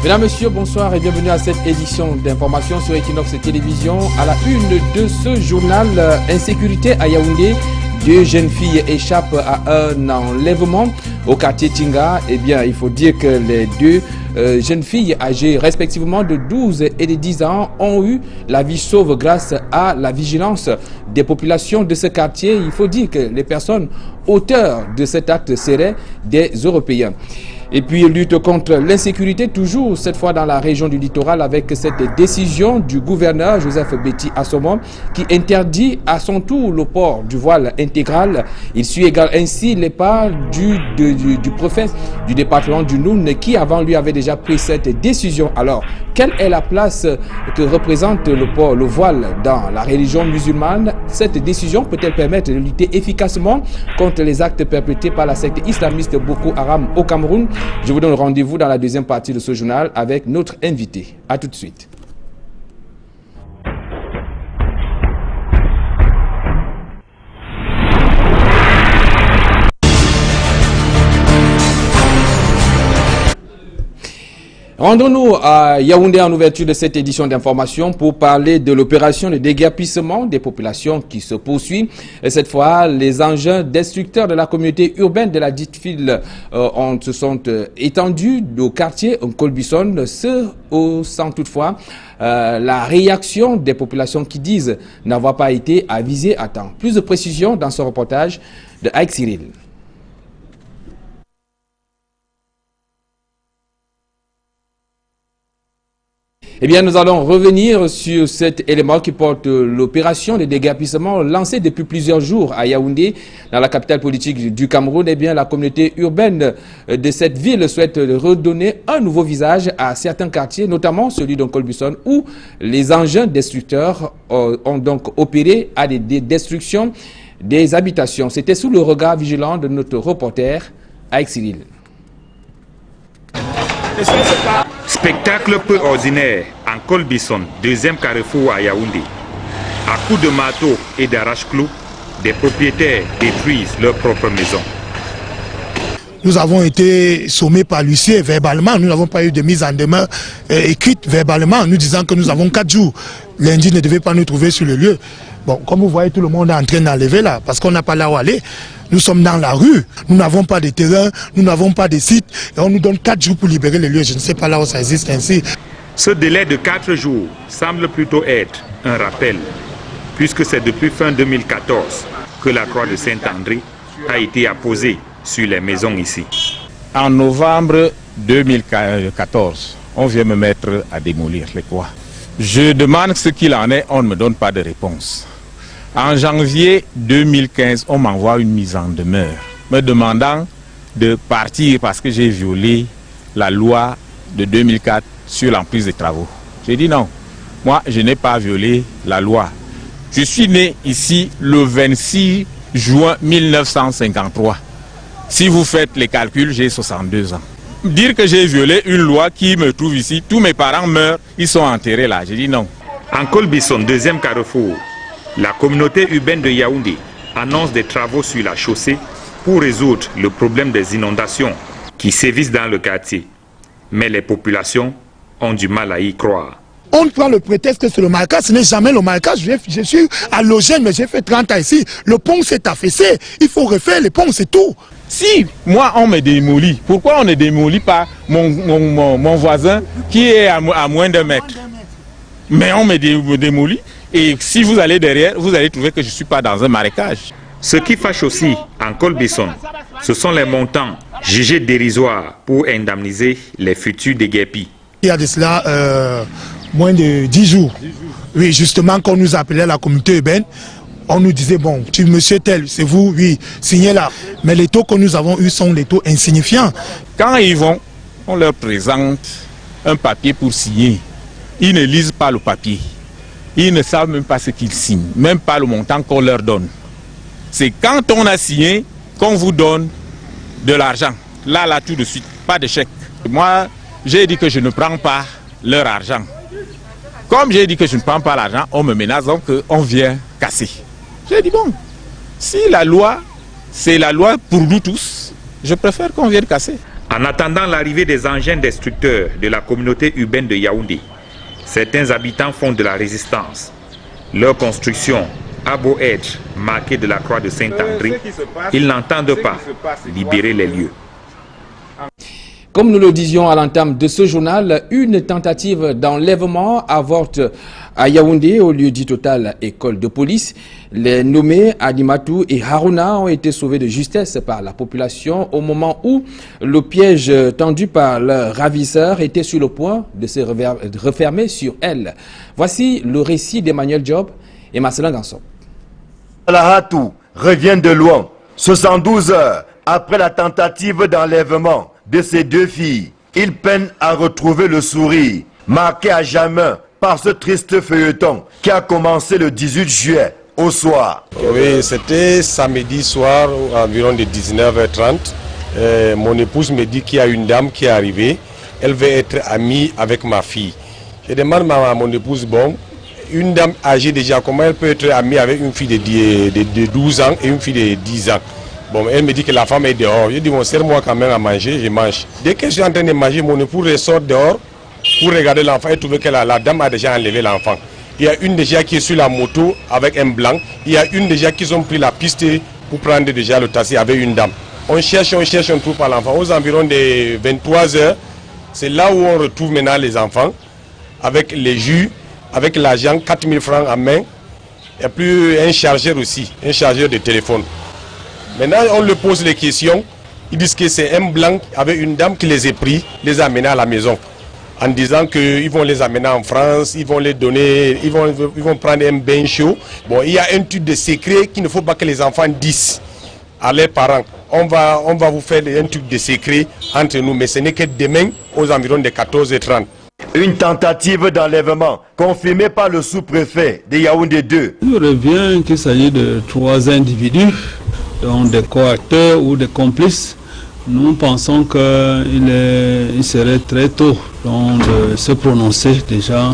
Mesdames, Messieurs, bonsoir et bienvenue à cette édition d'information sur Equinox Télévision. À la une de ce journal, insécurité à Yaoundé. Deux jeunes filles échappent à un enlèvement au quartier Tinga. Eh bien, il faut dire que les deux jeunes filles âgées respectivement de 12 et de 10 ans ont eu la vie sauve grâce à la vigilance des populations de ce quartier. Il faut dire que les personnes auteurs de cet acte seraient des Européens. Et puis lutte contre l'insécurité, toujours cette fois dans la région du littoral, avec cette décision du gouverneur Joseph Betty Assomon qui interdit à son tour le port du voile intégral. Il suit également ainsi les pas du préfet du département du Noun qui avant lui avait déjà pris cette décision. Alors, quelle est la place que représente le voile dans la religion musulmane? Cette décision peut-elle permettre de lutter efficacement contre les actes perpétrés par la secte islamiste Boko Haram au Cameroun? Je vous donne rendez-vous dans la deuxième partie de ce journal avec notre invité. A tout de suite. Rendons-nous à Yaoundé en ouverture de cette édition d'information pour parler de l'opération de déguerpissement des populations qui se poursuit. Et cette fois, les engins destructeurs de la communauté urbaine de la dite ville se sont étendus au quartier Nkolbison, sans toutefois la réaction des populations qui disent n'avoir pas été avisées à temps. Plus de précisions dans ce reportage de Aïk Cyril. Eh bien, nous allons revenir sur cet élément qui porte l'opération de déguerpissement lancée depuis plusieurs jours à Yaoundé, dans la capitale politique du Cameroun. Eh bien, la communauté urbaine de cette ville souhaite redonner un nouveau visage à certains quartiers, notamment celui d'Nkolbison, où les engins destructeurs ont donc opéré à des destructions des habitations. C'était sous le regard vigilant de notre reporter, Aïk Cyril. Spectacle peu ordinaire en Nkolbison, deuxième carrefour à Yaoundé. À coups de marteau et d'arrache-clous, des propriétaires détruisent leur propre maison. Nous avons été sommés par l'huissier verbalement. Nous n'avons pas eu de mise en demeure écrite verbalement, nous disant que nous avons 4 jours. Lundi ne devait pas nous trouver sur le lieu. Bon, comme vous voyez, tout le monde est en train d'enlever là, parce qu'on n'a pas là où aller. Nous sommes dans la rue, nous n'avons pas de terrain, nous n'avons pas de site, et on nous donne 4 jours pour libérer les lieux. Je ne sais pas là où ça existe ainsi. Ce délai de 4 jours semble plutôt être un rappel, puisque c'est depuis fin 2014 que la croix de Saint-André a été apposée sur les maisons ici. En novembre 2014, on vient me mettre à démolir les croix. Je demande ce qu'il en est, on ne me donne pas de réponse. En janvier 2015, on m'envoie une mise en demeure, me demandant de partir parce que j'ai violé la loi de 2004 sur l'emprise des travaux. J'ai dit non, moi je n'ai pas violé la loi. Je suis né ici le 26 juin 1953. Si vous faites les calculs, j'ai 62 ans. Dire que j'ai violé une loi qui me trouve ici, tous mes parents meurent, ils sont enterrés là. J'ai dit non. En Nkolbison, deuxième carrefour, la communauté urbaine de Yaoundé annonce des travaux sur la chaussée pour résoudre le problème des inondations qui sévissent dans le quartier. Mais les populations ont du mal à y croire. On prend le prétexte que c'est le marquage, ce n'est jamais le marquage. Je suis à Logène, mais j'ai fait 30 ans ici. Le pont s'est affaissé, il faut refaire les ponts, c'est tout. Si moi on me démolit, pourquoi on ne démolit pas mon voisin qui est à moins d'1 mètre? Mais on me démolit. Et si vous allez derrière, vous allez trouver que je ne suis pas dans un marécage. Ce qui fâche aussi en Nkolbison, ce sont les montants jugés dérisoires pour indemniser les futurs déguerpis. Il y a de cela moins de 10 jours. Oui, justement, quand on nous appelait la communauté urbaine, on nous disait, bon, tu monsieur tel, c'est vous, oui, signez là. Mais les taux que nous avons eus sont les taux insignifiants. Quand ils vont, on leur présente un papier pour signer. Ils ne lisent pas le papier. Ils ne savent même pas ce qu'ils signent, même pas le montant qu'on leur donne. C'est quand on a signé qu'on vous donne de l'argent. Là, tout de suite, pas de chèque. Moi, j'ai dit que je ne prends pas leur argent. Comme j'ai dit que je ne prends pas l'argent, on me menace donc qu'on vient casser. J'ai dit bon, si la loi, c'est la loi pour nous tous, je préfère qu'on vienne casser. En attendant l'arrivée des engins destructeurs de la communauté urbaine de Yaoundé, certains habitants font de la résistance. Leur construction a beau être marquée de la croix de Saint-André, ils n'entendent pas libérer les lieux. Comme nous le disions à l'entame de ce journal, une tentative d'enlèvement avorte à Yaoundé au lieu dit total école de police. Les nommés Adimatou et Haruna ont été sauvés de justesse par la population au moment où le piège tendu par leur ravisseur était sur le point de se refermer sur elle. Voici le récit d'Emmanuel Job et Marcelin Ganson. Alahatou revient de loin. 72 heures après la tentative d'enlèvement de ces deux filles, il peine à retrouver le sourire, marqué à jamais par ce triste feuilleton qui a commencé le 18 juillet au soir. Oui, c'était samedi soir, environ de 19h30. Mon épouse me dit qu'il y a une dame qui est arrivée. Elle veut être amie avec ma fille. Je demande à mon épouse, bon, une dame âgée déjà, comment elle peut être amie avec une fille de 12 ans et une fille de 10 ans? Bon, elle me dit que la femme est dehors. Je dis, bon, serre-moi quand même à manger, je mange. Dès que je suis en train de manger, mon époux ressort dehors pour regarder l'enfant et trouver que la dame a déjà enlevé l'enfant. Il y a une déjà qui est sur la moto avec un blanc. Il y a une déjà qui ont pris la piste pour prendre déjà le taxi avec une dame. On cherche, on trouve pas l'enfant. Aux environs de 23 heures, c'est là où on retrouve maintenant les enfants avec les jus, avec l'argent, 4000 francs en main. Et puis un chargeur aussi, un chargeur de téléphone. Maintenant, on leur pose les questions. Ils disent que c'est un blanc avec une dame qui les a pris, les a amenés à la maison. En disant qu'ils vont les amener en France, ils vont les donner, ils vont prendre un bain chaud. Bon, il y a un truc de secret qu'il ne faut pas que les enfants disent à leurs parents. On va vous faire un truc de secret entre nous, mais ce n'est que demain aux environs de 14h30. Une tentative d'enlèvement confirmée par le sous-préfet de Yaoundé 2. Il revient qu'il s'agit de 3 individus, donc des coacteurs ou des complices. Nous pensons qu'il serait très tôt de se prononcer déjà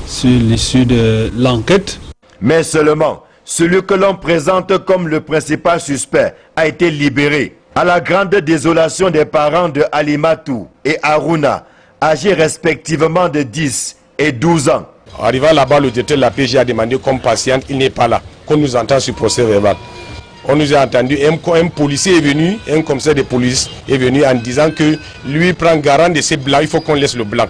sur l'issue de l'enquête. Mais seulement, celui que l'on présente comme le principal suspect a été libéré. À la grande désolation des parents de Alimatou et Haruna, âgés respectivement de 10 et 12 ans. Arrivant là-bas, le directeur de la PJ a demandé comme patiente, il n'est pas là, qu'on nous entend sur procès verbal. On nous a entendu, un policier est venu, un commissaire de police est venu en disant que lui prend garant de ces blancs, il faut qu'on laisse le blanc.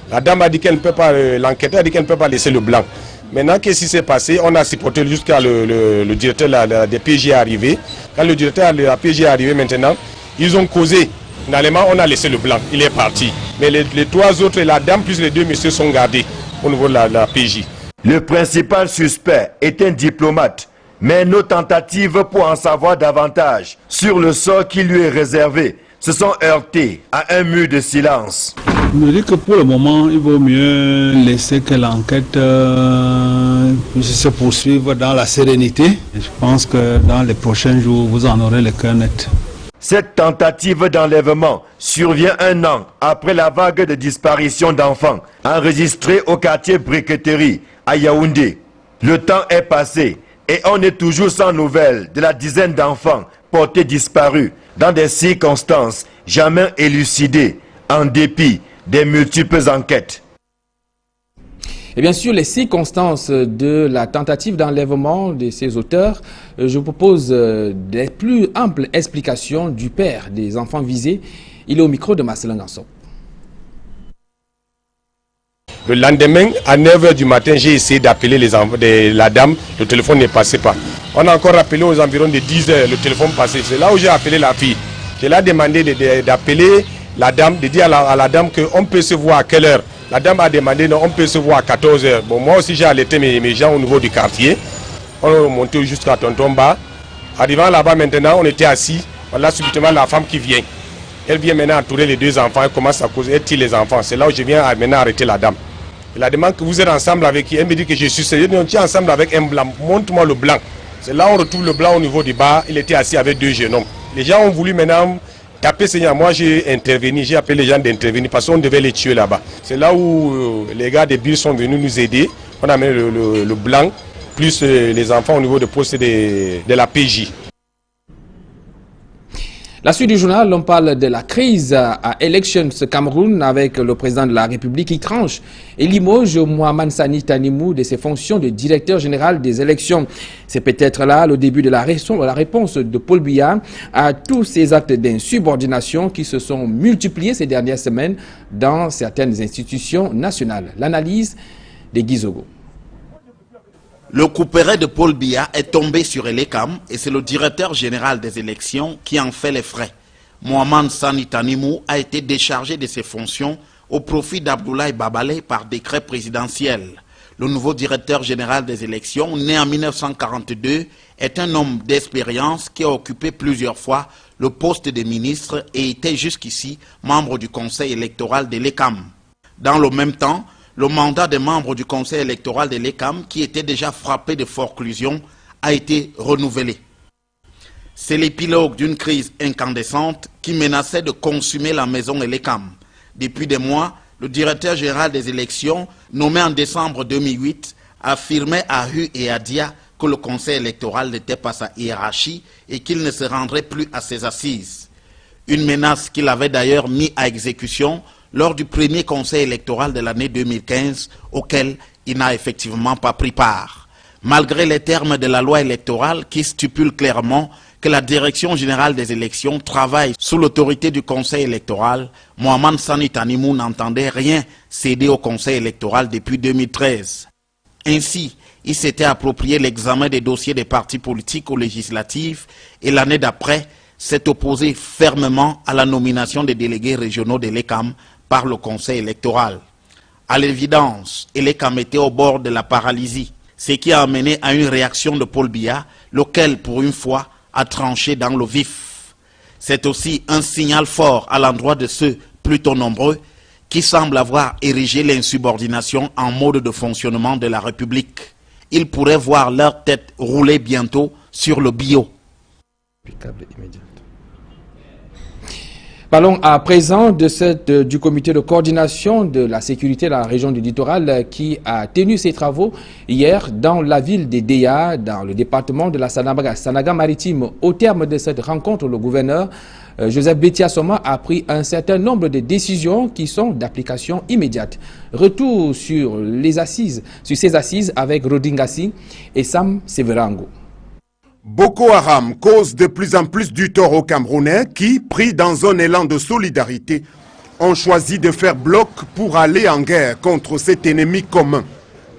La dame a dit qu'elle ne peut pas, l'enquêteur a dit qu'elle ne peut pas laisser le blanc. Maintenant, qu'est-ce qui s'est passé? On a supporté jusqu'à le directeur de PJ est arrivé. Quand le directeur de la PJ est arrivé maintenant, ils ont causé. Finalement, on a laissé le blanc, il est parti. Mais les 3 autres, la dame plus les 2 messieurs sont gardés au niveau de la PJ. Le principal suspect est un diplomate. Mais nos tentatives pour en savoir davantage sur le sort qui lui est réservé se sont heurtées à un mur de silence. Je me dis que pour le moment, il vaut mieux laisser que l'enquête puisse se poursuivre dans la sérénité. Et je pense que dans les prochains jours, vous en aurez le cœur net. Cette tentative d'enlèvement survient 1 an après la vague de disparition d'enfants enregistrée au quartier Briqueterie à Yaoundé. Le temps est passé. Et on est toujours sans nouvelles de la dizaine d'enfants portés disparus dans des circonstances jamais élucidées en dépit des multiples enquêtes. Et bien sûr, les circonstances de la tentative d'enlèvement de ces auteurs, je vous propose des plus amples explications du père des enfants visés. Il est au micro de Marcelin Ganson. Le lendemain, à 9h du matin, j'ai essayé d'appeler la dame, le téléphone ne passait pas. On a encore appelé aux environs de 10h, le téléphone passait. C'est là où j'ai appelé la fille. Je lui ai demandé d'appeler la dame, de dire à la dame qu'on peut se voir à quelle heure. La dame a demandé, non, on peut se voir à 14h. Bon, moi aussi j'ai alerté mes gens au niveau du quartier. On est monté jusqu'à Tontomba. Arrivant là-bas maintenant, on était assis. Voilà subitement la femme qui vient. Elle vient maintenant entourer les 2 enfants, elle commence à causer, elle tire les enfants. C'est là où je viens maintenant arrêter la dame. Elle demande que vous êtes ensemble avec qui? Elle me dit que je suis sérieux. On est ensemble avec un blanc. Montre-moi le blanc. C'est là où on retrouve le blanc au niveau du bar. Il était assis avec 2 jeunes hommes. Les gens ont voulu maintenant taper ces gens. Moi, j'ai intervenu. J'ai appelé les gens d'intervenir parce qu'on devait les tuer là-bas. C'est là où les gars des bus sont venus nous aider. On a mis le blanc, plus les enfants au niveau de poste de la PJ. La suite du journal, on parle de la crise à Elections Cameroun avec le président de la République qui tranche et limoge Mohamed Sani Tanimou de ses fonctions de directeur général des élections. C'est peut-être là le début de la réponse de Paul Biya à tous ces actes d'insubordination qui se sont multipliés ces dernières semaines dans certaines institutions nationales. L'analyse de Guizogo. Le couperet de Paul Biya est tombé sur Elecam et c'est le directeur général des élections qui en fait les frais. Mohamed Sani Tanimou a été déchargé de ses fonctions au profit d'Abdoulaye Babale par décret présidentiel. Le nouveau directeur général des élections, né en 1942, est un homme d'expérience qui a occupé plusieurs fois le poste de ministre et était jusqu'ici membre du conseil électoral de l'Elecam. Dans le même temps, le mandat des membres du conseil électoral de l'Elecam, qui était déjà frappé de forclusion, a été renouvelé. C'est l'épilogue d'une crise incandescente qui menaçait de consumer la maison Elecam. Depuis des mois, le directeur général des élections, nommé en décembre 2008, affirmait à Hu et à Dia que le conseil électoral n'était pas sa hiérarchie et qu'il ne se rendrait plus à ses assises. Une menace qu'il avait d'ailleurs mis à exécution lors du premier conseil électoral de l'année 2015, auquel il n'a effectivement pas pris part. Malgré les termes de la loi électorale qui stipule clairement que la direction générale des élections travaille sous l'autorité du conseil électoral, Mohamed Sani Tanimou n'entendait rien céder au conseil électoral depuis 2013. Ainsi, il s'était approprié l'examen des dossiers des partis politiques aux législatives et l'année d'après s'est opposé fermement à la nomination des délégués régionaux de l'Elecam par le conseil électoral. À l'évidence, Elecam était au bord de la paralysie, ce qui a amené à une réaction de Paul Biya, lequel, pour une fois, a tranché dans le vif. C'est aussi un signal fort à l'endroit de ceux, plutôt nombreux, qui semblent avoir érigé l'insubordination en mode de fonctionnement de la République. Ils pourraient voir leur tête rouler bientôt sur le bio. Parlons à présent du comité de coordination de la sécurité de la région du littoral qui a tenu ses travaux hier dans la ville de Déa, dans le département de la Sanaga-Maritime. Au terme de cette rencontre, le gouverneur Joseph Betty Assoma a pris un certain nombre de décisions qui sont d'application immédiate. Retour sur ces assises avec Rodingassi et Sam Severango. Boko Haram cause de plus en plus du tort aux Camerounais qui, pris dans un élan de solidarité, ont choisi de faire bloc pour aller en guerre contre cet ennemi commun.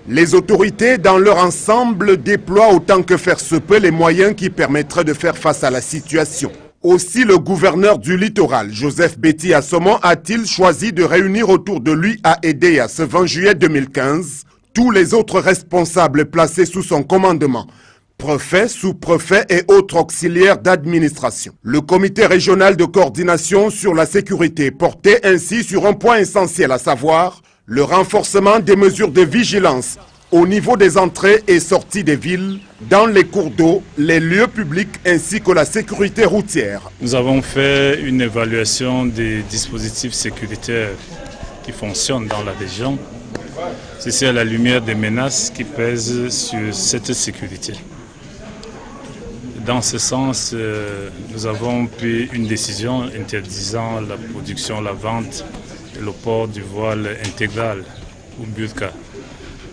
Les autorités, dans leur ensemble, déploient autant que faire se peut les moyens qui permettraient de faire face à la situation. Aussi, le gouverneur du littoral, Joseph Betty Assoma, a-t-il choisi de réunir autour de lui à Edea ce 20 juillet 2015 tous les autres responsables placés sous son commandement, préfets, sous-préfets et autres auxiliaires d'administration. Le comité régional de coordination sur la sécurité portait ainsi sur un point essentiel, à savoir le renforcement des mesures de vigilance au niveau des entrées et sorties des villes, dans les cours d'eau, les lieux publics ainsi que la sécurité routière. Nous avons fait une évaluation des dispositifs sécuritaires qui fonctionnent dans la région. Ceci à la lumière des menaces qui pèsent sur cette sécurité. Dans ce sens, nous avons pris une décision interdisant la production, la vente et le port du voile intégral ou burqa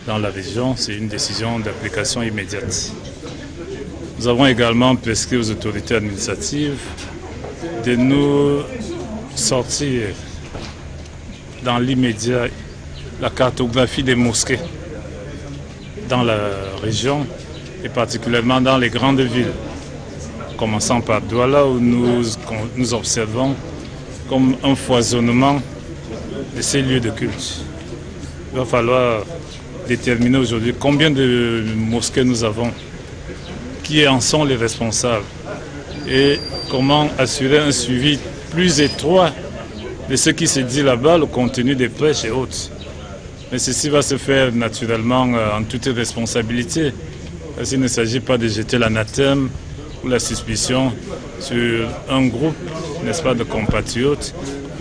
dans la région. C'est une décision d'application immédiate. Nous avons également prescrit aux autorités administratives de nous sortir dans l'immédiat la cartographie des mosquées dans la région et particulièrement dans les grandes villes, commençant par Douala où nous observons comme un foisonnement de ces lieux de culte. Il va falloir déterminer aujourd'hui combien de mosquées nous avons, qui en sont les responsables et comment assurer un suivi plus étroit de ce qui se dit là-bas, le contenu des prêches et autres. Mais ceci va se faire naturellement en toute responsabilité, parce qu'il ne s'agit pas de jeter l'anathème ou la suspicion sur un groupe, n'est-ce pas, de compatriotes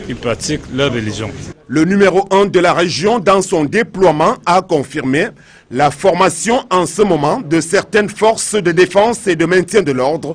qui pratiquent leur religion. Le numéro 1 de la région, dans son déploiement, a confirmé la formation en ce moment de certaines forces de défense et de maintien de l'ordre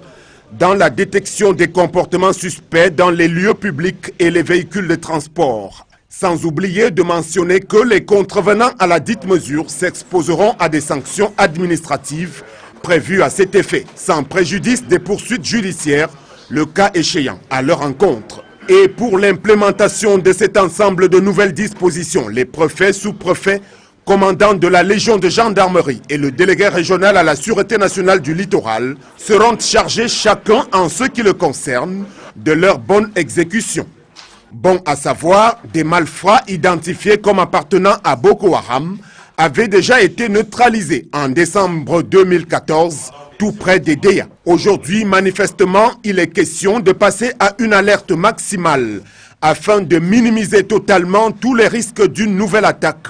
dans la détection des comportements suspects dans les lieux publics et les véhicules de transport. Sans oublier de mentionner que les contrevenants à la dite mesure s'exposeront à des sanctions administratives prévues à cet effet, sans préjudice des poursuites judiciaires, le cas échéant, à leur encontre. Et pour l'implémentation de cet ensemble de nouvelles dispositions, les préfets, sous-préfets, commandants de la Légion de gendarmerie et le délégué régional à la Sûreté nationale du littoral seront chargés chacun en ce qui le concerne de leur bonne exécution. Bon à savoir, des malfrats identifiés comme appartenant à Boko Haram avaient déjà été neutralisés en décembre 2014, tout près des Déa. Aujourd'hui, manifestement, il est question de passer à une alerte maximale afin de minimiser totalement tous les risques d'une nouvelle attaque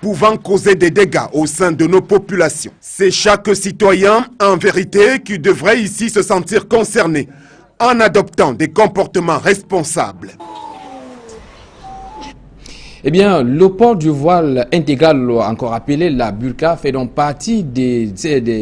pouvant causer des dégâts au sein de nos populations. C'est chaque citoyen, en vérité, qui devrait ici se sentir concerné en adoptant des comportements responsables. Eh bien, le port du voile intégral, encore appelé la burqa, fait donc partie des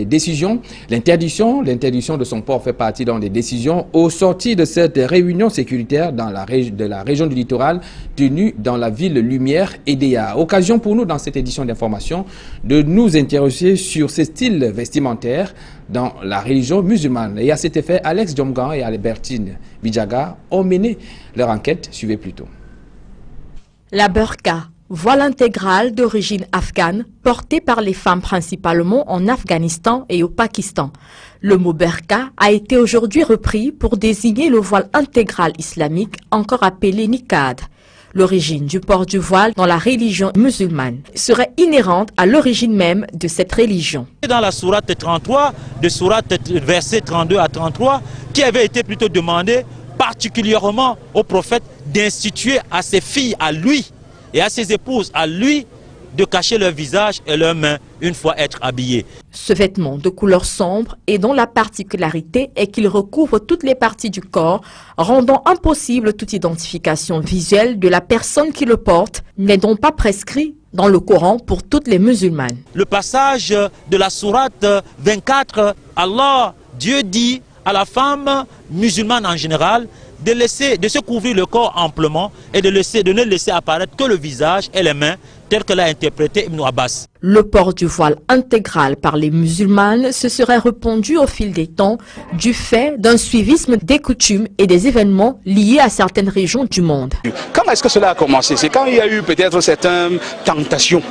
décisions. L'interdiction de son port fait partie des décisions au sorti de cette réunion sécuritaire de la région du littoral tenue dans la ville Lumière Edea. Occasion pour nous, dans cette édition d'information, de nous interroger sur ces styles vestimentaires dans la religion musulmane. Et à cet effet, Alex Djomgan et Albertine Bidjaga ont mené leur enquête. Suivez plutôt. La burqa, voile intégral d'origine afghane, porté par les femmes principalement en Afghanistan et au Pakistan. Le mot burqa a été aujourd'hui repris pour désigner le voile intégral islamique, encore appelé niqab. L'origine du port du voile dans la religion musulmane serait inhérente à l'origine même de cette religion. Dans la sourate 33, de sourate versets 32 à 33, qui avait été plutôt demandé particulièrement au prophète d'instituer à ses filles, à lui, et à ses épouses, à lui, de cacher leur visage et leurs mains une fois être habillés. Ce vêtement de couleur sombre et dont la particularité est qu'il recouvre toutes les parties du corps, rendant impossible toute identification visuelle de la personne qui le porte, n'est donc pas prescrit dans le Coran pour toutes les musulmanes. Le passage de la sourate 24, Allah, Dieu dit à la femme musulmane en général de se couvrir le corps amplement et de ne laisser apparaître que le visage et les mains, tel que l'a interprété Ibn Abbas. Le port du voile intégral par les musulmanes se serait répandu au fil des temps du fait d'un suivisme des coutumes et des événements liés à certaines régions du monde. Quand est-ce que cela a commencé? C'est quand il y a eu peut-être certaines tentations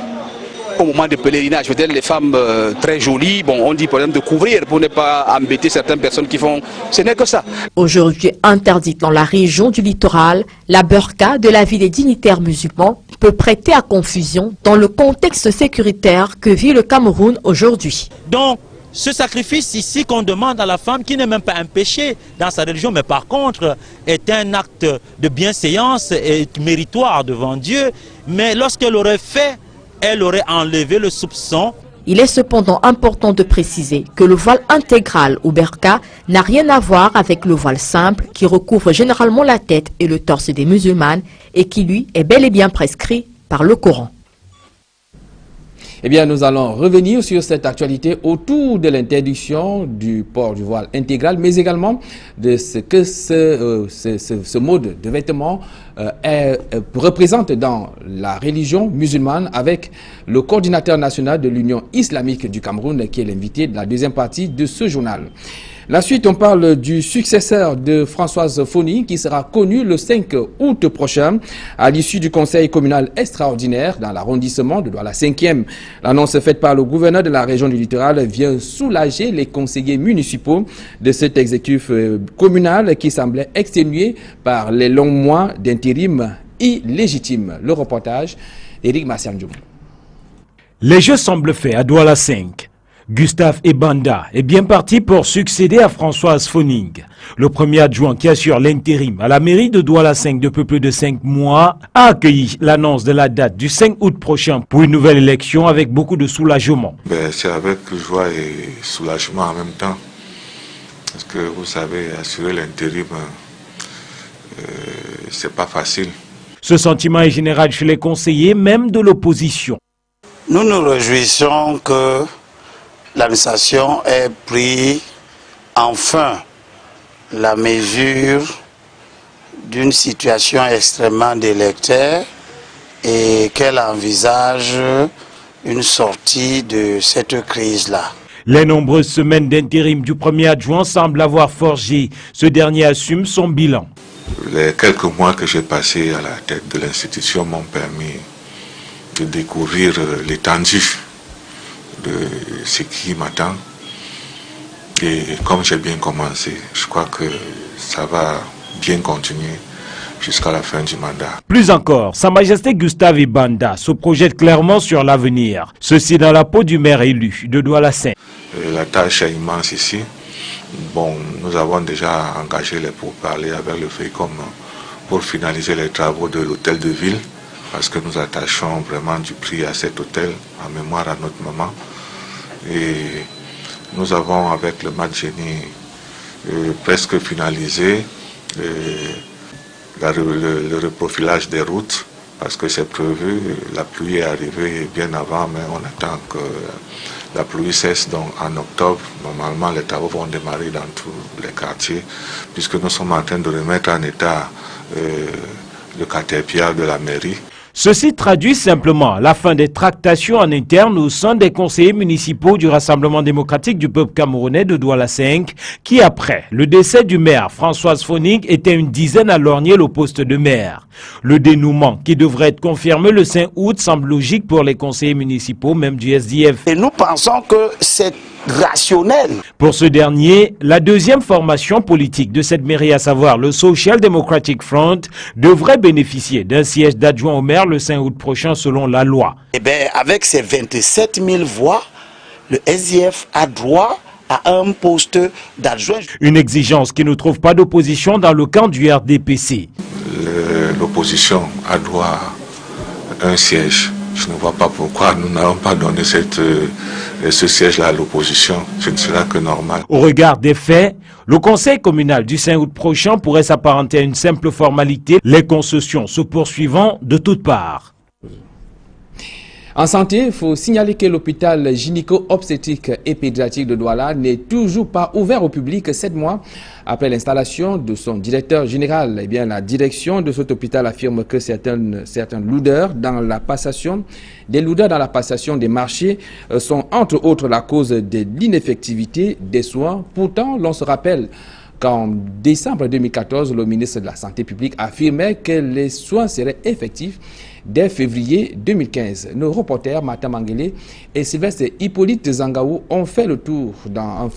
au moment de pèlerinage, peut-être les femmes très jolies, bon, on dit par exemple de couvrir pour ne pas embêter certaines personnes qui font... Ce n'est que ça. Aujourd'hui interdite dans la région du littoral, la burqa de la vie des dignitaires musulmans peut prêter à confusion dans le contexte sécuritaire que vit le Cameroun aujourd'hui. Donc, ce sacrifice ici qu'on demande à la femme, qui n'est même pas un péché dans sa religion, mais par contre est un acte de bienséance et méritoire devant Dieu, mais lorsqu'elle aurait fait, elle aurait enlevé le soupçon. Il est cependant important de préciser que le voile intégral ou burqa n'a rien à voir avec le voile simple qui recouvre généralement la tête et le torse des musulmanes et qui lui est bel et bien prescrit par le Coran. Eh bien, nous allons revenir sur cette actualité autour de l'interdiction du port du voile intégral, mais également de ce que ce mode de vêtement représente dans la religion musulmane, avec le coordinateur national de l'Union islamique du Cameroun, qui est l'invité de la deuxième partie de ce journal. La suite, on parle du successeur de Françoise Foni qui sera connu le 5 août prochain à l'issue du conseil communal extraordinaire dans l'arrondissement de Douala 5e. L'annonce faite par le gouverneur de la région du littoral vient soulager les conseillers municipaux de cet exécutif communal qui semblait exténué par les longs mois d'intérim illégitime. Le reportage, Éric Massiandjoum. Les jeux semblent faits à Douala 5. Gustave Ebanda est bien parti pour succéder à Françoise Foning. Le premier adjoint qui assure l'intérim à la mairie de Douala 5 depuis plus de 5 mois a accueilli l'annonce de la date du 5 août prochain pour une nouvelle élection avec beaucoup de soulagement. C'est avec joie et soulagement en même temps. Parce que vous savez, assurer l'intérim, c'est pas facile. Ce sentiment est général chez les conseillers, même de l'opposition. Nous nous réjouissons que l'administration ait pris enfin la mesure d'une situation extrêmement délétère et qu'elle envisage une sortie de cette crise-là. Les nombreuses semaines d'intérim du premier adjoint semblent avoir forgé. Ce dernier assume son bilan. Les quelques mois que j'ai passés à la tête de l'institution m'ont permis de découvrir l'étendue de ce qui m'attend. Et comme j'ai bien commencé, je crois que ça va bien continuer jusqu'à la fin du mandat. Plus encore, Sa Majesté Gustave Ibanda se projette clairement sur l'avenir. Ceci dans la peau du maire élu de Douala-Cinq. La tâche est immense ici. Bon, nous avons déjà engagé les pourparlers avec le FEICOM pour finaliser les travaux de l'hôtel de ville, parce que nous attachons vraiment du prix à cet hôtel en mémoire à notre maman. Et nous avons avec le Madjeni presque finalisé le reprofilage des routes, parce que c'est prévu. La pluie est arrivée bien avant, mais on attend que la pluie cesse. Donc en octobre, normalement les travaux vont démarrer dans tous les quartiers, puisque nous sommes en train de remettre en état le caterpillar de la mairie. Ceci traduit simplement la fin des tractations en interne au sein des conseillers municipaux du Rassemblement démocratique du peuple camerounais de Douala-Cinq, qui après le décès du maire Françoise Foning était une dizaine à lorgner le poste de maire. Le dénouement qui devrait être confirmé le 5 août semble logique pour les conseillers municipaux, même du SDF. Et nous pensons que c'est rationnel. Pour ce dernier, la deuxième formation politique de cette mairie, à savoir le Social Democratic Front, devrait bénéficier d'un siège d'adjoint au maire le 5 août prochain selon la loi. Eh bien, avec ses 27 000 voix, le SDF a droit à un poste d'adjoint. Une exigence qui ne trouve pas d'opposition dans le camp du RDPC. L'opposition a droit à un siège. Je ne vois pas pourquoi nous n'allons pas donner ce siège-là à l'opposition. Ce ne sera que normal. Au regard des faits, le conseil communal du 5 août prochain pourrait s'apparenter à une simple formalité, les concessions se poursuivant de toutes parts. En santé, il faut signaler que l'hôpital gynéco-obstétrique et pédiatrique de Douala n'est toujours pas ouvert au public 7 mois après l'installation de son directeur général. Eh bien, la direction de cet hôpital affirme que certains lourdeurs dans la passation des marchés sont entre autres la cause de l'ineffectivité des soins. Pourtant, l'on se rappelle qu'en décembre 2014, le ministre de la Santé publique affirmait que les soins seraient effectifs dès février 2015. Nos reporters Martin Mangele et Sylvestre Hippolyte Zangaou ont fait un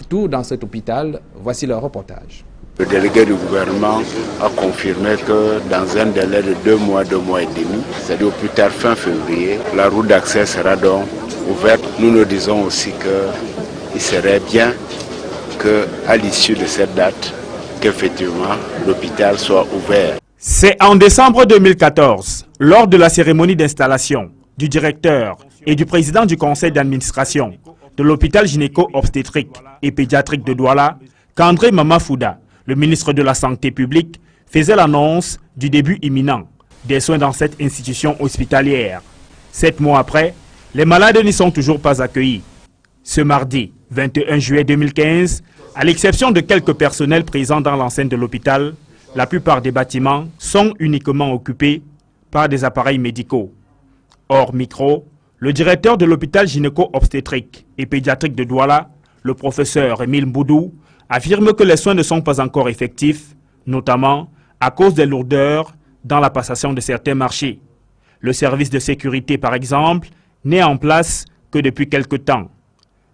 tour dans cet hôpital. Voici leur reportage. Le délégué du gouvernement a confirmé que dans un délai de 2 mois et demi, c'est-à-dire au plus tard fin février, la route d'accès sera donc ouverte. Nous nous disons aussi qu'il serait bien qu'à l'issue de cette date, qu'effectivement l'hôpital soit ouvert. C'est en décembre 2014, lors de la cérémonie d'installation du directeur et du président du conseil d'administration de l'hôpital gynéco-obstétrique et pédiatrique de Douala, qu'André Mamafouda, le ministre de la Santé publique, faisait l'annonce du début imminent des soins dans cette institution hospitalière. 7 mois après, les malades n'y sont toujours pas accueillis. Ce mardi 21 juillet 2015, à l'exception de quelques personnels présents dans l'enceinte de l'hôpital, la plupart des bâtiments sont uniquement occupés par des appareils médicaux. Hors micro, le directeur de l'hôpital gynéco-obstétrique et pédiatrique de Douala, le professeur Émile Mboudou, affirme que les soins ne sont pas encore effectifs, notamment à cause des lourdeurs dans la passation de certains marchés. Le service de sécurité, par exemple, n'est en place que depuis quelque temps.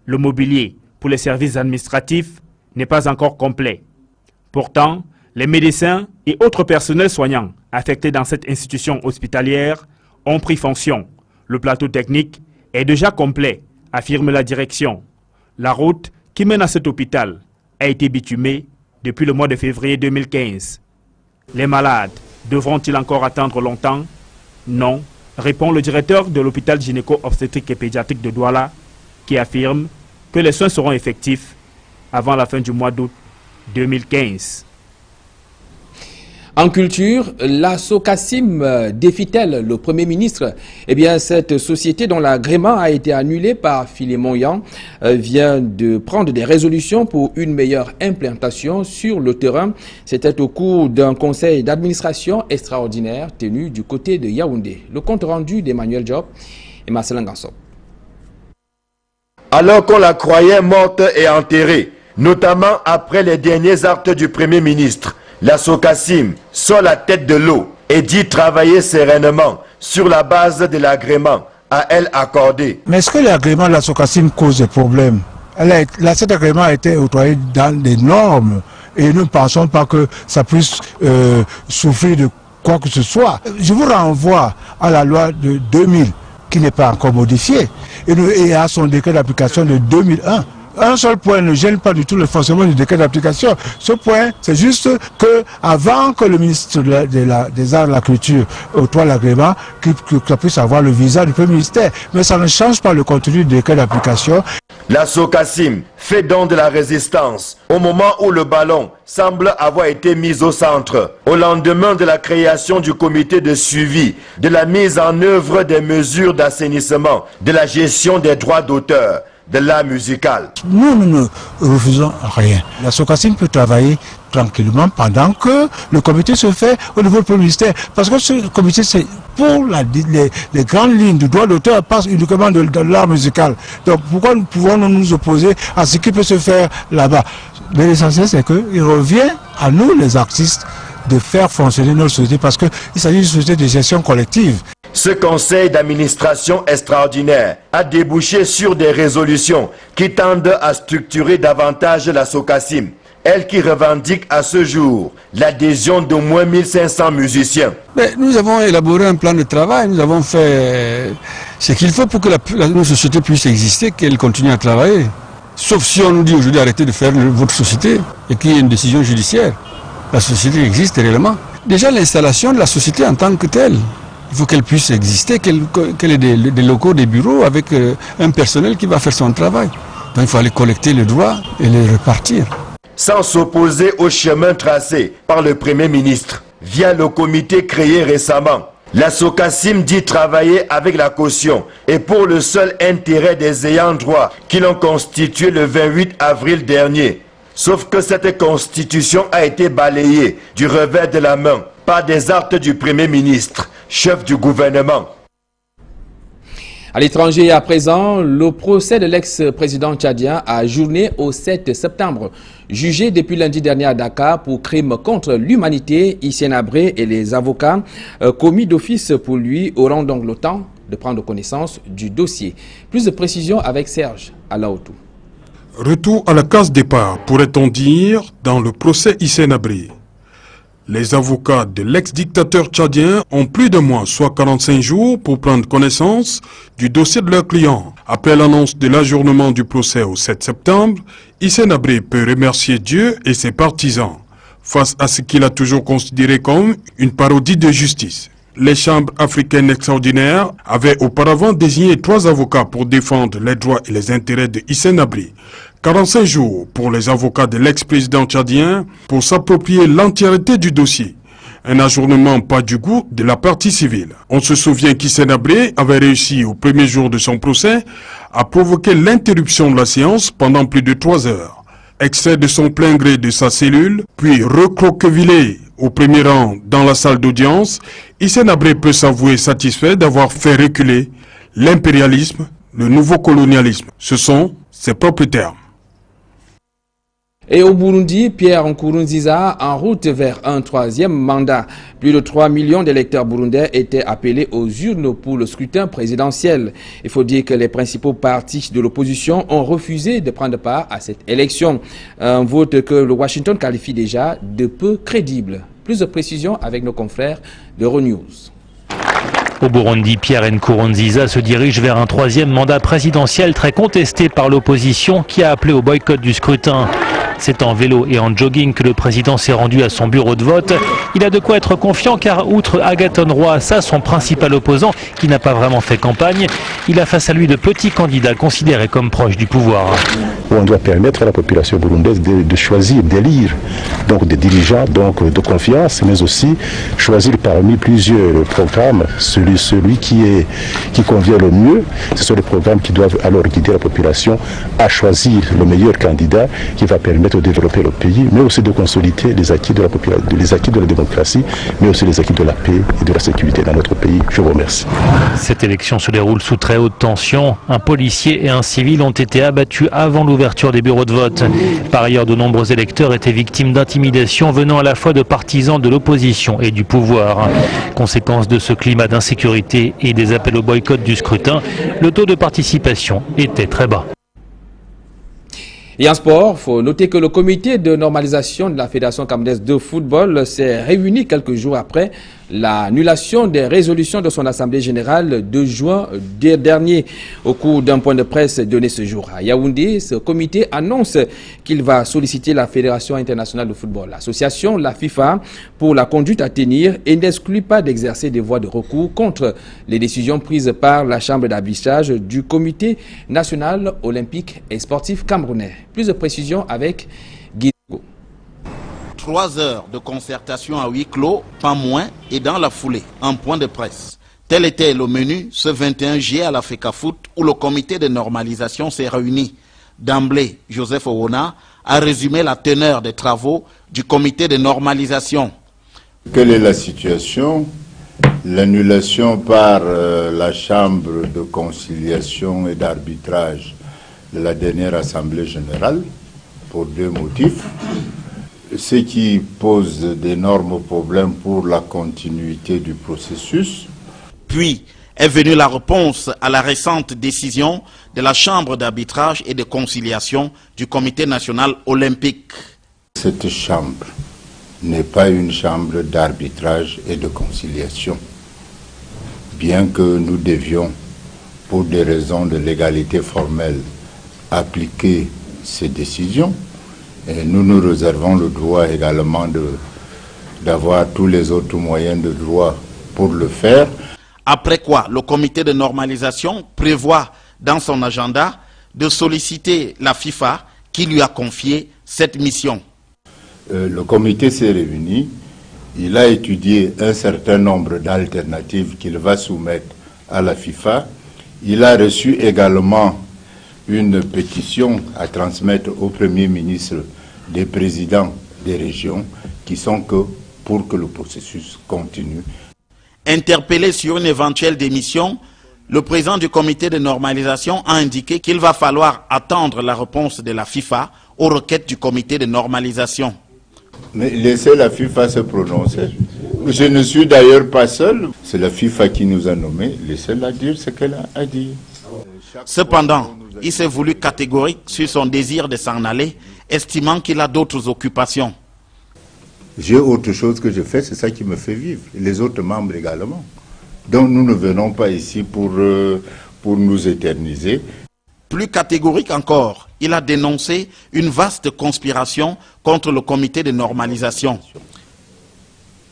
Le mobilier pour les services administratifs n'est pas encore complet. Pourtant, les médecins et autres personnels soignants affectés dans cette institution hospitalière ont pris fonction. Le plateau technique est déjà complet, affirme la direction. La route qui mène à cet hôpital a été bitumée depuis le mois de février 2015. Les malades devront-ils encore attendre longtemps? Non, répond le directeur de l'hôpital gynéco-obstétrique et pédiatrique de Douala, qui affirme que les soins seront effectifs avant la fin du mois d'août 2015. En culture, la Socassim défie-t-elle le Premier ministre? Eh bien, cette société dont l'agrément a été annulé par Philémon Yan vient de prendre des résolutions pour une meilleure implantation sur le terrain. C'était au cours d'un conseil d'administration extraordinaire tenu du côté de Yaoundé. Le compte rendu d'Emmanuel Diop et Marcel Ngasso. Alors qu'on la croyait morte et enterrée, notamment après les derniers actes du Premier ministre, la Socassim sort la tête de l'eau et dit travailler sereinement sur la base de l'agrément à elle accordé. Mais est-ce que l'agrément de la Socassim cause des problèmes? Cet agrément a été octroyé dans des normes et nous ne pensons pas que ça puisse souffrir de quoi que ce soit. Je vous renvoie à la loi de 2000 qui n'est pas encore modifiée et à son décret d'application de 2001. Un seul point ne gêne pas du tout le fonctionnement du décret d'application. Ce point, c'est juste que avant que le ministre des Arts et de la Culture octroie l'agrément, qu'il puisse avoir le visa du Premier ministère. Mais ça ne change pas le contenu du décret d'application. La Socassim fait donc de la résistance au moment où le ballon semble avoir été mis au centre. Au lendemain de la création du comité de suivi, de la mise en œuvre des mesures d'assainissement, de la gestion des droits d'auteur, de l'art musical. Nous ne refusons rien. La Socassim peut travailler tranquillement pendant que le comité se fait au niveau du Premier ministère. Parce que ce comité, c'est pour les grandes lignes du droit d'auteur, passe uniquement de l'art musical. Donc pourquoi nous pouvons nous opposer à ce qui peut se faire là-bas? Mais l'essentiel, c'est qu'il revient à nous, les artistes, de faire fonctionner notre société parce qu'il s'agit d'une société de gestion collective. Ce conseil d'administration extraordinaire a débouché sur des résolutions qui tendent à structurer davantage la Socassim, elle qui revendique à ce jour l'adhésion d'au moins 1500 musiciens. Mais nous avons élaboré un plan de travail, nous avons fait ce qu'il faut pour que notre société puisse exister, qu'elle continue à travailler. Sauf si on nous dit aujourd'hui arrêtez de faire votre société et qu'il y ait une décision judiciaire. La société existe réellement. Déjà l'installation de la société en tant que telle, il faut qu'elle puisse exister, qu'elle ait des locaux, des bureaux avec un personnel qui va faire son travail. Donc il faut aller collecter les droits et les repartir. Sans s'opposer au chemin tracé par le Premier ministre via le comité créé récemment, la Socassim dit travailler avec la caution et pour le seul intérêt des ayants droit qui l'ont constitué le 28 avril dernier. Sauf que cette constitution a été balayée du revers de la main par des actes du Premier ministre, chef du gouvernement. À l'étranger à présent, le procès de l'ex-président tchadien a ajourné au 7 septembre. Jugé depuis lundi dernier à Dakar pour crime contre l'humanité, Hissène Habré et les avocats commis d'office pour lui auront donc le temps de prendre connaissance du dossier. Plus de précisions avec Serge Alaoutou. Retour à la case départ, pourrait-on dire, dans le procès Hissène Habré. Les avocats de l'ex-dictateur tchadien ont plus de mois, soit 45 jours, pour prendre connaissance du dossier de leur client. Après l'annonce de l'ajournement du procès au 7 septembre, Hissène Habré peut remercier Dieu et ses partisans, face à ce qu'il a toujours considéré comme une parodie de justice. Les chambres africaines extraordinaires avaient auparavant désigné 3 avocats pour défendre les droits et les intérêts de Hissène Habré. 45 jours pour les avocats de l'ex-président tchadien pour s'approprier l'entièreté du dossier. Un ajournement pas du goût de la partie civile. On se souvient qu'Hissène Habré avait réussi au premier jour de son procès à provoquer l'interruption de la séance pendant plus de 3 heures. Extrait de son plein gré de sa cellule, puis recroquevillé au premier rang dans la salle d'audience, Hissène Habré peut s'avouer satisfait d'avoir fait reculer l'impérialisme, le nouveau colonialisme. Ce sont ses propres termes. Et au Burundi, Pierre Nkurunziza en route vers un 3e mandat. Plus de 3 millions d'électeurs burundais étaient appelés aux urnes pour le scrutin présidentiel. Il faut dire que les principaux partis de l'opposition ont refusé de prendre part à cette élection. Un vote que le Washington qualifie déjà de peu crédible. Plus de précisions avec nos confrères d'Euronews. Au Burundi, Pierre Nkurunziza se dirige vers un 3e mandat présidentiel très contesté par l'opposition qui a appelé au boycott du scrutin. C'est en vélo et en jogging que le président s'est rendu à son bureau de vote. Il a de quoi être confiant car outre Agathon Rwasa, son principal opposant, qui n'a pas vraiment fait campagne, il a face à lui de petits candidats considérés comme proches du pouvoir. On doit permettre à la population burundaise de choisir, d'élire donc des dirigeants de confiance, mais aussi choisir parmi plusieurs programmes celui qui convient le mieux. Ce sont les programmes qui doivent alors guider la population à choisir le meilleur candidat qui va permettre de développer le pays, mais aussi de consolider les acquis de la démocratie, mais aussi les acquis de la paix et de la sécurité dans notre pays. Je vous remercie. Cette élection se déroule sous très haute tension. Un policier et un civil ont été abattus avant l'ouverture des bureaux de vote. Par ailleurs, de nombreux électeurs étaient victimes d'intimidations venant à la fois de partisans de l'opposition et du pouvoir. Conséquence de ce climat d'insécurité et des appels au boycott du scrutin, le taux de participation était très bas. Et en sport, il faut noter que le comité de normalisation de la Fédération camerounaise de football s'est réuni quelques jours après l'annulation des résolutions de son Assemblée générale de juin dernier. Au cours d'un point de presse donné ce jour à Yaoundé, ce comité annonce qu'il va solliciter la Fédération internationale de football, l'association, la FIFA, pour la conduite à tenir et n'exclut pas d'exercer des voies de recours contre les décisions prises par la chambre d'arbitrage du comité national olympique et sportif camerounais. Plus de précisions avec Guy. 3 heures de concertation à huis clos, pas moins, et dans la foulée, un point de presse. Tel était le menu ce 21 juillet à la FECAFOOT où le comité de normalisation s'est réuni. D'emblée, Joseph Owona a résumé la teneur des travaux du comité de normalisation. Quelle est la situation? L'annulation par la Chambre de conciliation et d'arbitrage de la dernière Assemblée générale pour 2 motifs. Ce qui pose d'énormes problèmes pour la continuité du processus. Puis est venue la réponse à la récente décision de la Chambre d'arbitrage et de conciliation du Comité national olympique. Cette chambre n'est pas une chambre d'arbitrage et de conciliation. Bien que nous devions, pour des raisons de légalité formelle, appliquer ces décisions, et nous nous réservons le droit également d'avoir tous les autres moyens de droit pour le faire. Après quoi, le comité de normalisation prévoit dans son agenda de solliciter la FIFA qui lui a confié cette mission. Le comité s'est réuni, il a étudié un certain nombre d'alternatives qu'il va soumettre à la FIFA. Il a reçu également une pétition à transmettre au Premier ministre des présidents des régions qui sont que pour que le processus continue. Interpellé sur une éventuelle démission, le président du comité de normalisation a indiqué qu'il va falloir attendre la réponse de la FIFA aux requêtes du comité de normalisation. Mais laissez la FIFA se prononcer. Je ne suis d'ailleurs pas seul, c'est la FIFA qui nous a nommés, laissez-la dire ce qu'elle a dit. Cependant, il s'est voulu catégorique sur son désir de s'en aller, estimant qu'il a d'autres occupations. J'ai autre chose que je fais, c'est ça qui me fait vivre, et les autres membres également. Donc nous ne venons pas ici pour nous éterniser. Plus catégorique encore, il a dénoncé une vaste conspiration contre le comité de normalisation.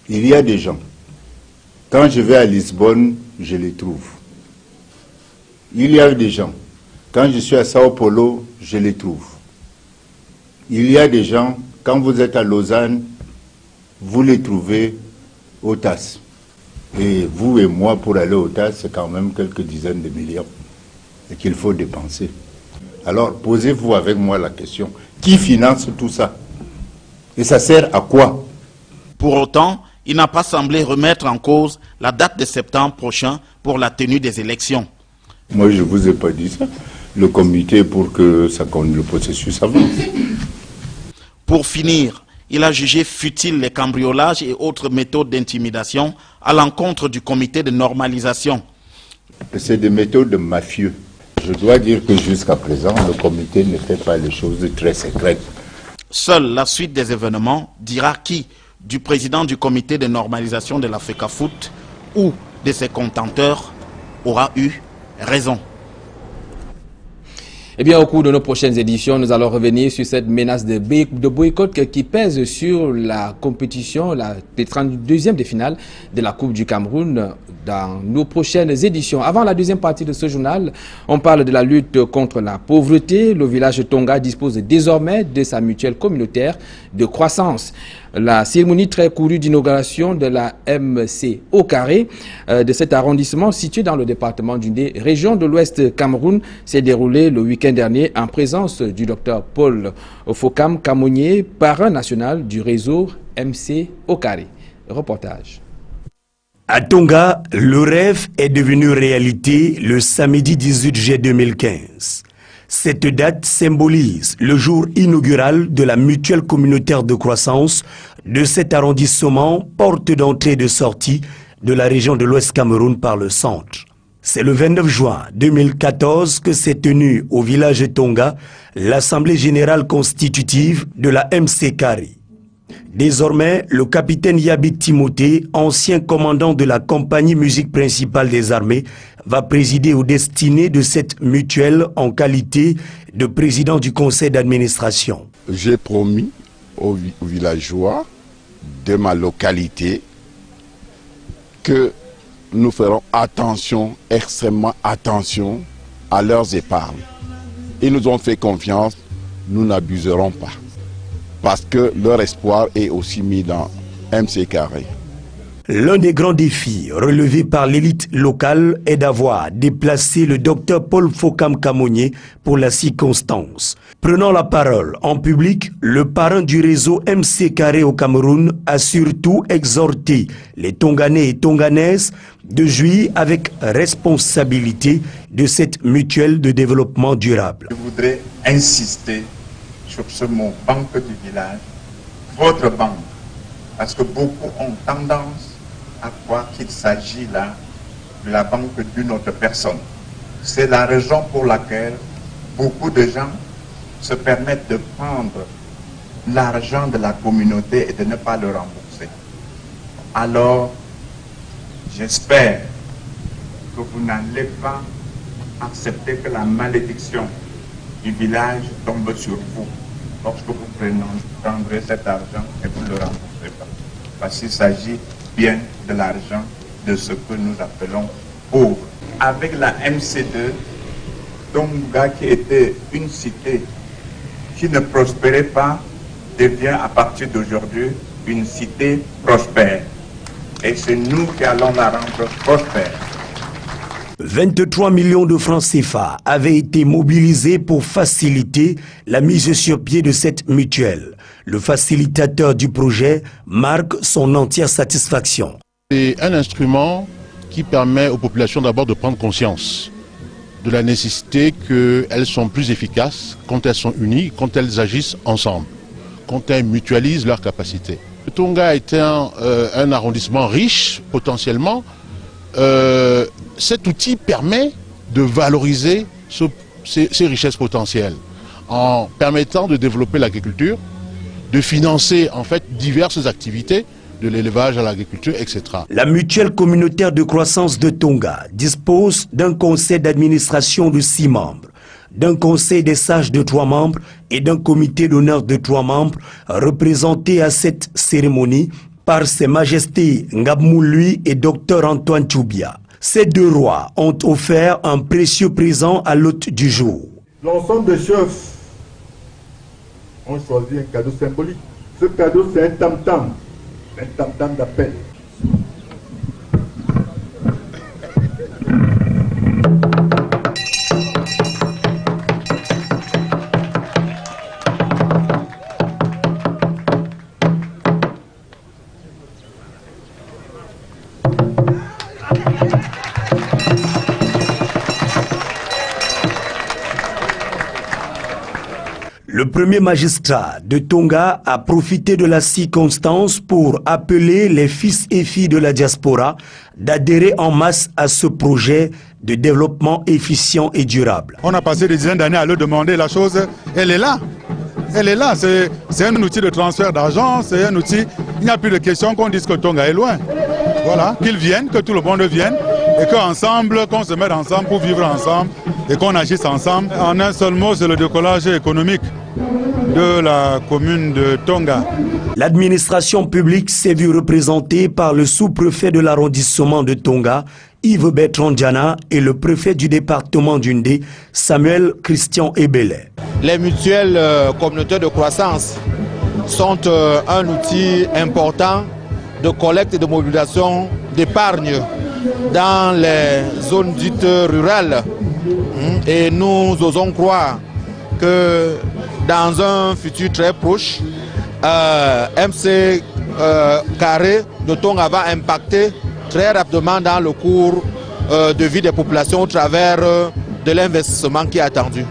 Il y a des gens, quand je vais à Lisbonne, je les trouve. Il y a des gens, quand je suis à Sao Paulo, je les trouve. Il y a des gens, quand vous êtes à Lausanne, vous les trouvez au TAS. Et vous et moi, pour aller au TAS, c'est quand même quelques dizaines de millions et qu'il faut dépenser. Alors, posez-vous avec moi la question, qui finance tout ça? Et ça sert à quoi? Pour autant, il n'a pas semblé remettre en cause la date de septembre prochain pour la tenue des élections. Moi, je ne vous ai pas dit ça. Le comité pour que le processus avance. Pour finir, il a jugé futile les cambriolages et autres méthodes d'intimidation à l'encontre du comité de normalisation. C'est des méthodes de mafieux. Je dois dire que jusqu'à présent, le comité ne fait pas les choses très secrètes. Seule la suite des événements dira qui, du président du comité de normalisation de la FECAFOOT ou de ses contenteurs, aura eu raison. Eh bien, au cours de nos prochaines éditions, nous allons revenir sur cette menace de boycott qui pèse sur la compétition, les 32e de finale de la Coupe du Cameroun dans nos prochaines éditions. Avant la deuxième partie de ce journal, on parle de la lutte contre la pauvreté. Le village Tonga dispose désormais de sa mutuelle communautaire de croissance. La cérémonie très courue d'inauguration de la MC au carré de cet arrondissement situé dans le département d'Undé, région de l'Ouest Cameroun, s'est déroulée le week-end dernier en présence du docteur Paul Fokam Kamonié, parrain national du réseau MC au carré. Reportage. À Tonga, le rêve est devenu réalité le samedi 18 juillet 2015. Cette date symbolise le jour inaugural de la mutuelle communautaire de croissance de cet arrondissement, porte d'entrée et de sortie de la région de l'Ouest Cameroun par le centre. C'est le 29 juin 2014 que s'est tenue au village Tonga l'Assemblée générale constitutive de la MC Carré. Désormais, le capitaine Yabi Timothée, ancien commandant de la compagnie musique principale des armées, va présider aux destinées de cette mutuelle en qualité de président du conseil d'administration. J'ai promis aux villageois de ma localité que nous ferons attention, extrêmement attention à leurs épargnes. Ils nous ont fait confiance, nous n'abuserons pas. Parce que leur espoir est aussi mis dans MC Carré. L'un des grands défis relevés par l'élite locale est d'avoir déplacé le docteur Paul Fokam Kamonié pour la circonstance. Prenant la parole en public, le parrain du réseau MC Carré au Cameroun a surtout exhorté les Tonganais et Tonganaises de jouir avec responsabilité de cette mutuelle de développement durable. Je voudrais insister sur ce mot banque du village, votre banque, parce que beaucoup ont tendance à croire qu'il s'agit là de la banque d'une autre personne. C'est la raison pour laquelle beaucoup de gens se permettent de prendre l'argent de la communauté et de ne pas le rembourser. Alors, j'espère que vous n'allez pas accepter que la malédiction du village tombe sur vous lorsque vous prendrez cet argent et vous ne le rembourserez pas. Parce qu'il s'agit bien de l'argent de ce que nous appelons pauvre. Avec la MC2, Tonga, qui était une cité qui ne prospérait pas, devient à partir d'aujourd'hui une cité prospère. Et c'est nous qui allons la rendre prospère. 23 millions de francs CFA avaient été mobilisés pour faciliter la mise sur pied de cette mutuelle. Le facilitateur du projet marque son entière satisfaction. C'est un instrument qui permet aux populations d'abord de prendre conscience de la nécessité qu'elles sont plus efficaces quand elles sont unies, quand elles agissent ensemble, quand elles mutualisent leurs capacités. Le Tonga est un arrondissement riche potentiellement. Cet outil permet de valoriser ces richesses potentielles en permettant de développer l'agriculture, de financer en fait diverses activités, de l'élevage à l'agriculture, etc. La mutuelle communautaire de croissance de Tonga dispose d'un conseil d'administration de 6 membres, d'un conseil des sages de 3 membres et d'un comité d'honneur de 3 membres représentés à cette cérémonie par Ses Majestés Ngabmoului et Dr Antoine Choubia. Ces 2 rois ont offert un précieux présent à l'hôte du jour. L'ensemble des chefs ont choisi un cadeau symbolique. Ce cadeau, c'est un tam-tam d'appel. Le premier magistrat de Tonga a profité de la circonstance pour appeler les fils et filles de la diaspora d'adhérer en masse à ce projet de développement efficient et durable. On a passé des dizaines d'années à leur demander la chose, elle est là. Elle est là, c'est un outil de transfert d'argent, c'est un outil, il n'y a plus de question qu'on dise que Tonga est loin. Voilà, qu'ils viennent, que tout le monde vienne et qu'ensemble, qu'on se mette ensemble pour vivre ensemble et qu'on agisse ensemble. En un seul mot, c'est le décollage économique de la commune de Tonga. L'administration publique s'est vue représentée par le sous-préfet de l'arrondissement de Tonga, Yves Bertrand Diana, et le préfet du département d'Undé, Samuel Christian Ebele. Les mutuelles communautaires de croissance sont un outil important de collecte et de mobilisation d'épargne dans les zones dites rurales. Et nous osons croire que dans un futur très proche, MC Carré de Tonga va impacter très rapidement dans le cours de vie des populations au travers de l'investissement qui est attendu.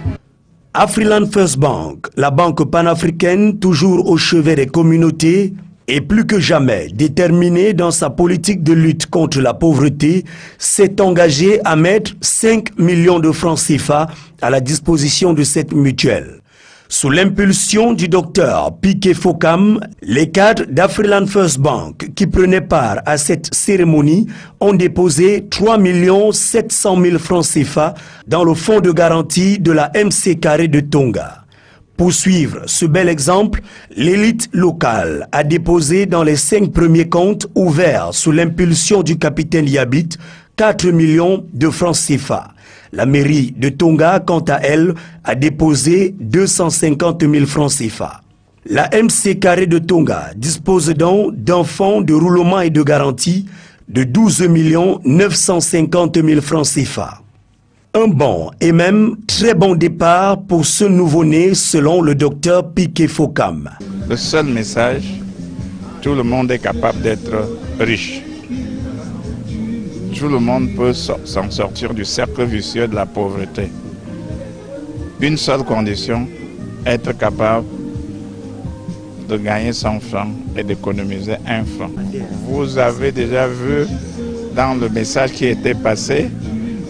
Afriland First Bank, la banque panafricaine toujours au chevet des communautés, et plus que jamais déterminée dans sa politique de lutte contre la pauvreté, s'est engagée à mettre 5 millions de francs CFA à la disposition de cette mutuelle. Sous l'impulsion du docteur Piquet Fokam, les cadres d'Afriland First Bank qui prenaient part à cette cérémonie ont déposé 3 700 000 francs CFA dans le fonds de garantie de la MC Carré de Tonga. Pour suivre ce bel exemple, l'élite locale a déposé dans les 5 premiers comptes ouverts sous l'impulsion du capitaine Yabit 4 millions de francs CFA. La mairie de Tonga, quant à elle, a déposé 250 000 francs CFA. La MC Carré de Tonga dispose donc d'un fonds de roulement et de garantie de 12 950 000 francs CFA. Un bon et même très bon départ pour ce nouveau-né selon le docteur Piquet Fokam. Le seul message, tout le monde est capable d'être riche. Tout le monde peut s'en sortir du cercle vicieux de la pauvreté. Une seule condition, être capable de gagner 100 francs et d'économiser 1 franc. Vous avez déjà vu dans le message qui était passé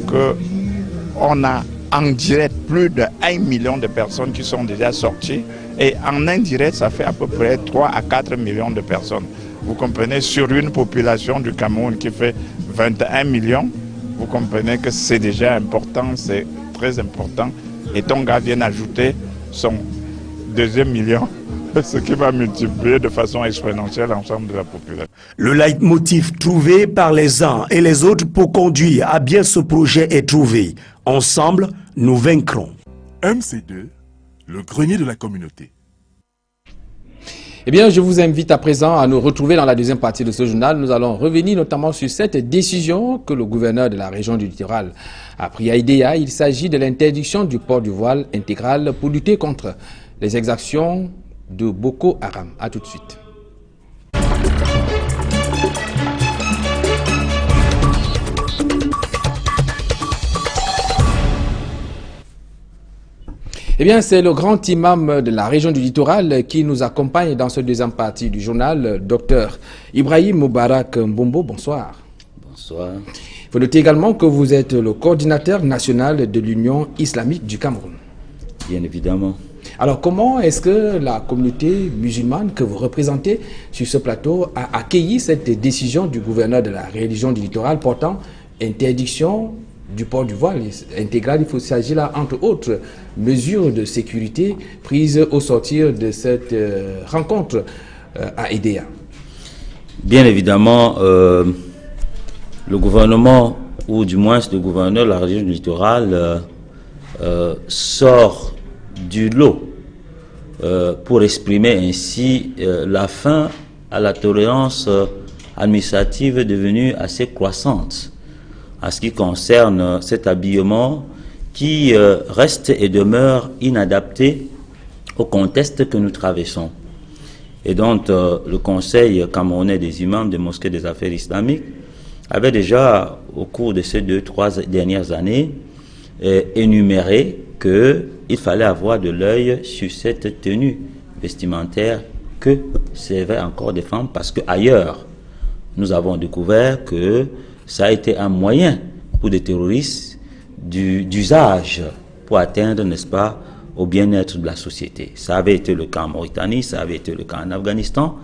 qu'on a en direct plus de 1 million de personnes qui sont déjà sorties et en indirect ça fait à peu près 3 à 4 millions de personnes. Vous comprenez, sur une population du Cameroun qui fait 21 millions, vous comprenez que c'est déjà important, c'est très important. Et Tonga vient d'ajouter son 2e million, ce qui va multiplier de façon exponentielle l'ensemble de la population. Le leitmotiv trouvé par les uns et les autres pour conduire à bien ce projet est trouvé. Ensemble, nous vaincrons. MC2, le grenier de la communauté. Eh bien, je vous invite à présent à nous retrouver dans la deuxième partie de ce journal. Nous allons revenir notamment sur cette décision que le gouverneur de la région du littoral a prise à Idéa. Il s'agit de l'interdiction du port du voile intégral pour lutter contre les exactions de Boko Haram. A tout de suite. Eh bien, c'est le grand imam de la région du littoral qui nous accompagne dans cette deuxième partie du journal, Dr Ibrahim Moubarak Mbombo. Bonsoir. Bonsoir. Il faut noter également que vous êtes le coordinateur national de l'Union islamique du Cameroun. Bien évidemment. Alors, comment est-ce que la communauté musulmane que vous représentez sur ce plateau a accueilli cette décision du gouverneur de la région du littoral portant interdiction du port du voile intégral? Il s'agit là, entre autres, mesures de sécurité prises au sortir de cette rencontre à Idéa. Bien évidemment, le gouvernement, ou du moins le gouverneur de la région du littoral, sort du lot pour exprimer ainsi la fin à la tolérance administrative devenue assez croissante en ce qui concerne cet habillement qui reste et demeure inadapté au contexte que nous traversons. Et donc le Conseil camerounais des imams des mosquées des affaires islamiques avait déjà, au cours de ces 2-3 dernières années, énuméré qu'il fallait avoir de l'œil sur cette tenue vestimentaire que servaient encore des femmes, parce qu'ailleurs, nous avons découvert que ça a été un moyen pour des terroristes d'usage pour atteindre, n'est-ce pas, au bien-être de la société. Ça avait été le cas en Mauritanie, ça avait été le cas en Afghanistan,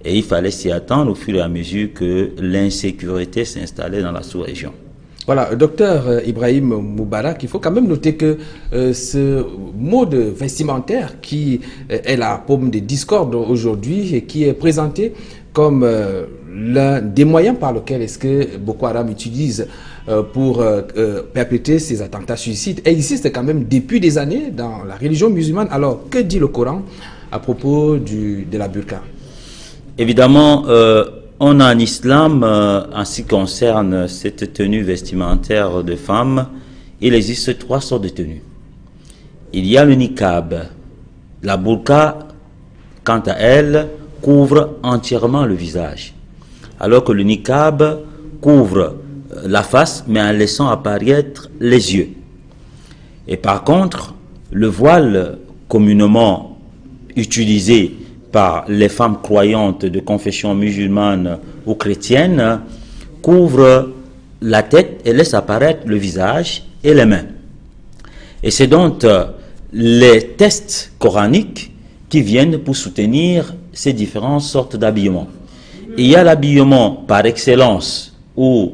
et il fallait s'y attendre au fur et à mesure que l'insécurité s'installait dans la sous-région. Voilà, docteur Ibrahim Moubarak, il faut quand même noter que ce mode vestimentaire qui est la paume des discordes aujourd'hui et qui est présenté comme l'un des moyens par lesquels est-ce que Boko Haram utilise pour perpétrer ces attentats suicides existe quand même depuis des années dans la religion musulmane. Alors, que dit le Coran à propos de la burqa? Évidemment, on a en islam, en ce qui concerne cette tenue vestimentaire de femmes, il existe 3 sortes de tenues. Il y a le niqab. La burqa, quant à elle, couvre entièrement le visage. Alors que le niqab couvre la face, mais en laissant apparaître les yeux. Et par contre, le voile communément utilisé par les femmes croyantes de confession musulmane ou chrétienne couvre la tête et laisse apparaître le visage et les mains. Et c'est donc les textes coraniques qui viennent pour soutenir ces différentes sortes d'habillement. Il y a l'habillement par excellence ou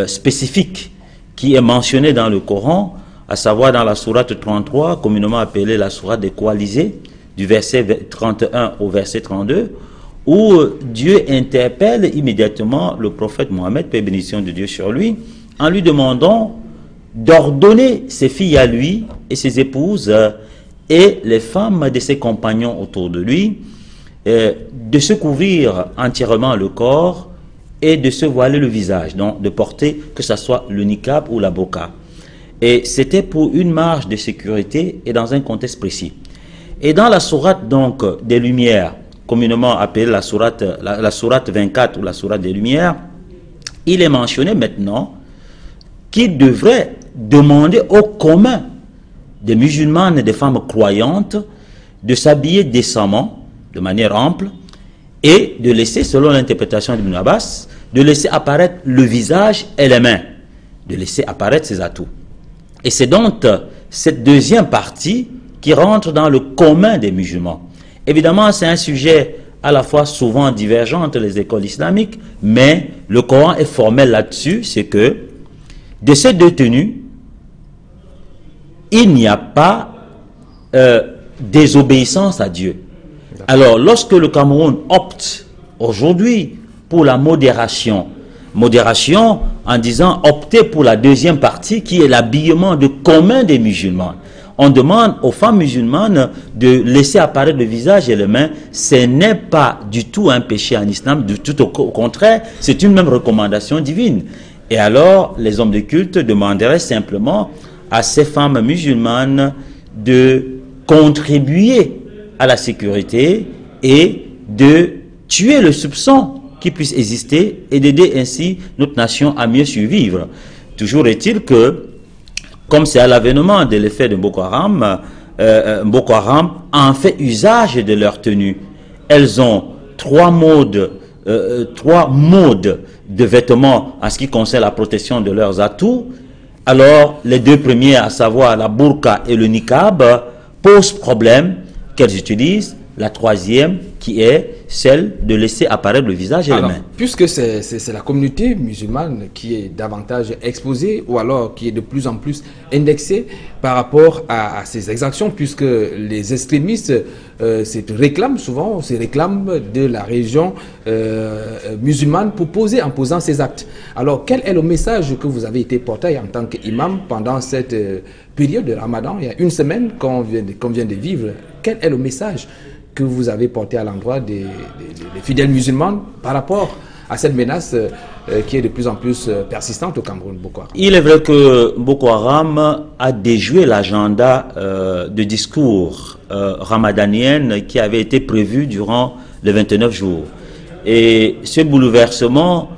spécifique qui est mentionné dans le Coran, à savoir dans la sourate 33, communément appelée la sourate des coalisés, du verset 31 au verset 32, où Dieu interpelle immédiatement le prophète Mohammed, paix et bénédiction de Dieu sur lui, en lui demandant d'ordonner ses filles à lui et ses épouses et les femmes de ses compagnons autour de lui de se couvrir entièrement le corps et de se voiler le visage, donc de porter que ce soit le niqab ou la burqa. Et c'était pour une marge de sécurité et dans un contexte précis. Et dans la sourate donc des Lumières, communément appelée la sourate 24 ou la sourate des Lumières, il est mentionné maintenant qu'il devrait demander au commun des musulmanes et des femmes croyantes de s'habiller décemment, de manière ample, et de laisser, selon l'interprétation d'Ibn Abbas, de laisser apparaître le visage et les mains, de laisser apparaître ses atouts. Et c'est donc cette deuxième partie qui rentre dans le commun des musulmans. Évidemment, c'est un sujet à la fois souvent divergent entre les écoles islamiques, mais le Coran est formel là-dessus, c'est que de ces deux tenues, il n'y a pas désobéissance à Dieu. Alors, lorsque le Cameroun opte aujourd'hui pour la modération en disant opter pour la deuxième partie qui est l'habillement de commun des musulmans, on demande aux femmes musulmanes de laisser apparaître le visage et les mains. Ce n'est pas du tout un péché en islam, du tout au contraire, c'est une même recommandation divine. Et alors, les hommes de culte demanderaient simplement à ces femmes musulmanes de contribuer à la sécurité et de tuer le soupçon qui puisse exister et d'aider ainsi notre nation à mieux survivre. Toujours est-il que, comme c'est à l'avènement de l'effet de Boko Haram en fait usage de leur tenue. Elles ont trois modes de vêtements en ce qui concerne la protection de leurs atouts. Alors, les deux premiers, à savoir la burqa et le niqab, posent problème qu'elles utilisent. La troisième, qui est celle de laisser apparaître le visage et les mains. Puisque c'est la communauté musulmane qui est davantage exposée ou alors qui est de plus en plus indexée par rapport à ces exactions, puisque les extrémistes se réclament de la religion musulmane pour en posant ces actes. Alors, quel est le message que vous avez été porté en tant qu'imam pendant cette période de Ramadan, il y a une semaine qu'on vient de vivre? Quel est le message que vous avez porté à l'endroit des fidèles musulmans par rapport à cette menace qui est de plus en plus persistante au Cameroun, Boko Haram? Il est vrai que Boko Haram a déjoué l'agenda de discours ramadanien qui avait été prévu durant les 29 jours. Et ce bouleversement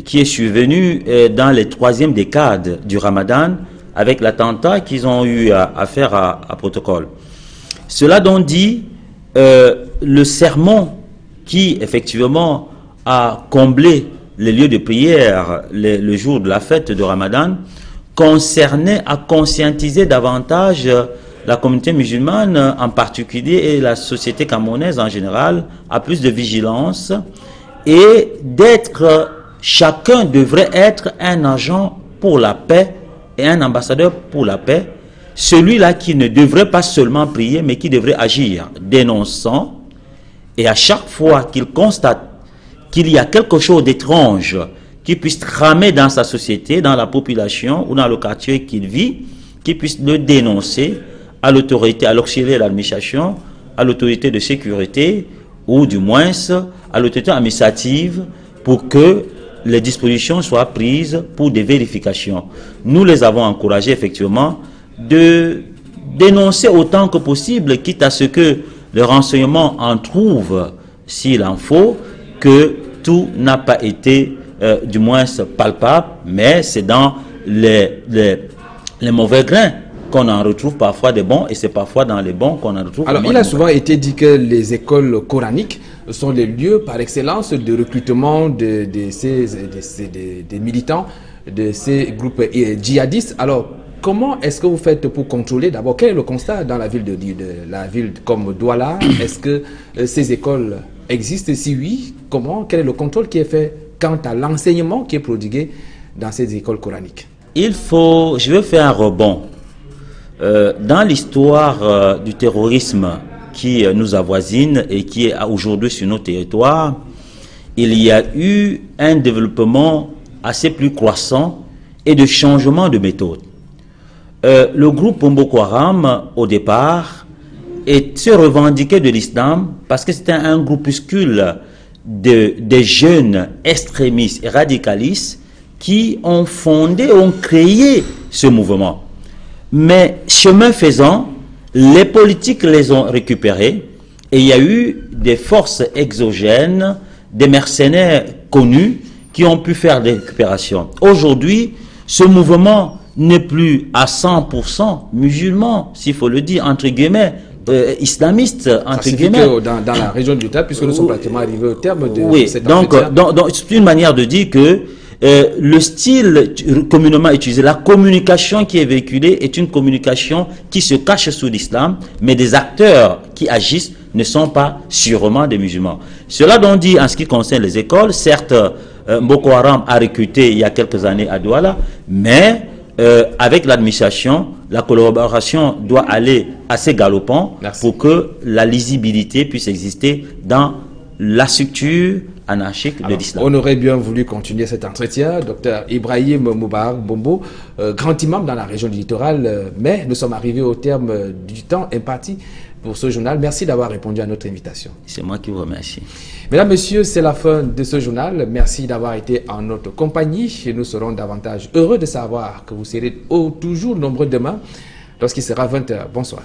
qui est survenu dans les troisième décades du Ramadan avec l'attentat qu'ils ont eu à faire à protocole. Cela donc dit, le sermon qui effectivement a comblé les lieux de prière le jour de la fête de Ramadan concernait à conscientiser davantage la communauté musulmane en particulier et la société camerounaise en général à plus de vigilance et chacun devrait être un agent pour la paix et un ambassadeur pour la paix, celui-là qui ne devrait pas seulement prier, mais qui devrait agir, dénonçant, et à chaque fois qu'il constate qu'il y a quelque chose d'étrange qui puisse tramer dans sa société, dans la population ou dans le quartier qu'il vit, qui puisse le dénoncer à l'autorité, à l'auxiliaire de l'administration, à l'autorité de sécurité, ou du moins à l'autorité administrative, pour que les dispositions soient prises pour des vérifications. Nous les avons encouragés effectivement de dénoncer autant que possible, quitte à ce que le renseignement en trouve, s'il en faut, que tout n'a pas été du moins palpable, mais c'est dans les mauvais grains qu'on en retrouve parfois des bons, et c'est parfois dans les bons qu'on en retrouve. Alors, il a souvent été dit que les écoles coraniques sont les lieux par excellence de recrutement des militants, de ces groupes djihadistes. Alors, comment est-ce que vous faites pour contrôler? D'abord, quel est le constat dans la ville de la ville comme Douala? Est-ce que ces écoles existent? Si oui, comment? Quel est le contrôle qui est fait quant à l'enseignement qui est prodigué dans ces écoles coraniques? Je veux faire un rebond. Dans l'histoire du terrorisme qui nous avoisine et qui est aujourd'hui sur nos territoires, il y a eu un développement assez plus croissant et de changement de méthode. Le groupe Boko Haram, au départ, se revendiquait de l'islam parce que c'était un groupuscule des jeunes extrémistes et radicalistes qui ont créé ce mouvement. Mais chemin faisant, les politiques les ont récupérés et il y a eu des forces exogènes, des mercenaires connus qui ont pu faire des récupérations. Aujourd'hui, ce mouvement n'est plus à 100% musulman, s'il faut le dire, entre guillemets, islamiste, entre guillemets. Dans la région du Tchad, puisque nous sommes pratiquement arrivés au terme de cette donc c'est une manière de dire que le style communément utilisé, la communication qui est véhiculée est une communication qui se cache sous l'islam, mais des acteurs qui agissent ne sont pas sûrement des musulmans. Cela dont dit en ce qui concerne les écoles, certes, Boko Haram a recruté il y a quelques années à Douala, mais avec l'administration, la collaboration doit aller assez galopant pour que la lisibilité puisse exister dans la structure anarchique de l'islam. On aurait bien voulu continuer cet entretien. Docteur Ibrahim Moubarak Bombo, grand imam dans la région du littoral, mais nous sommes arrivés au terme du temps imparti pour ce journal. Merci d'avoir répondu à notre invitation. C'est moi qui vous remercie. Mesdames, Messieurs, c'est la fin de ce journal. Merci d'avoir été en notre compagnie et nous serons davantage heureux de savoir que vous serez toujours nombreux demain lorsqu'il sera 20h. Bonsoir.